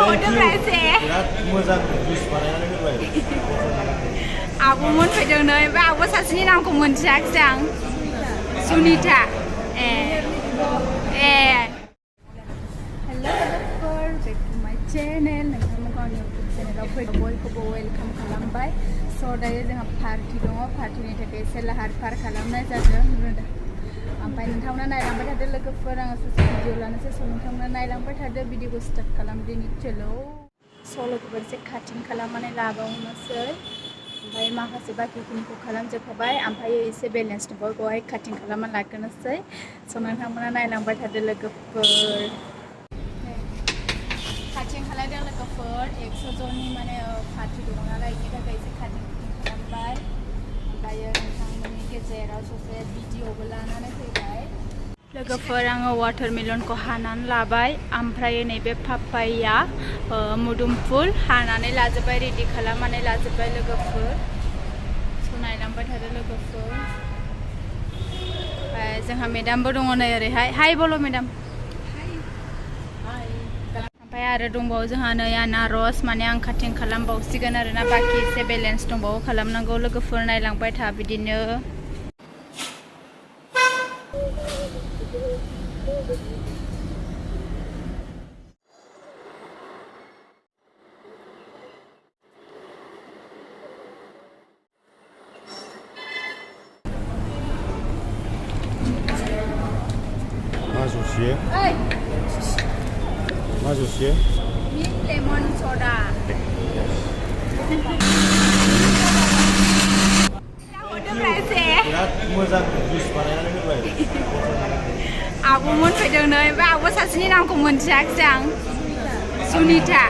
हरदों रायसे बिराद मोजां जुइस बानायनानै होबाय आब'मोन फैदों नै ओमफ्राय आब' सासेनि नामखौ मोनथियाखिसै आं सुनिता हेल' लोगोफोर बेक टु माय चेनेल नोंथांमोनखौ आंनि इउटुब चेनेलाव फैदों बयखौबो वेलकाम खालामबाय स' दायो जोंहा पार्टि दङ पार्टिनि थाखाय एसे लाहार फाहार खालामनाय जादों ओमफ्राय नोंथांमोना नायलांबाय थादो लोगोफोर आङो ससे भिडिअ लानोसै स' नोंथांमोना नायलांबाय थादो भिडिअखौ स्टार्ट खालामदिनि चलो स' लोगोफोर एसे काटिं खालामनानै लाबावनोसै ओमफ्राय माखासे बाखिखिनिखौ खालामजोबखाबाय ओमफ्राय एसे बेलेन्स दंबावो बेवहाय काटिं खालामना लाग्रोनोसै स' नोंथांमोना नायलांबाय थादो लोगोफोर काटिं खालामदों लोगोफोर 100 जननि माने पार्टि दङ नालाय बेनि थाखाय एसे काटिं खालामबाय ओमफ्रायो नोंथांमोननि गेजेराव ससे भिडिअबो लानानै फैबाय लोगोफोर आङो वाटारमेलनखौ हानानै लाबाय ओमफ्राय नैबे पापाया मुदुमफुल हानानै लाजोब्बाय रेडि खालामनानै लाजोब्बाय लोगोफोर स' नायलांबाय थादो लोगोफोर जोंहा मेदामबो दङ नै ओरैहाय हाय बोलो मेदाम ओमफ्राय आरो दंबावो जोंहा नै आनारस माने आं काटिं खालामबावसिगोन आरोना बाखि एसे बेलेन्स दंबावो खालामनांगौ लोगोफोर नायलांबाय था बिदिनो मा जुसियो मिल्क लेमन स'डा हरदों रायसे बिराद मोजां जुइस बानायनानै होबाय आब'मोन फैदों नै ओमफ्राय आब' सासेनि नामखौ मोनथियाखिसै आं सुनिता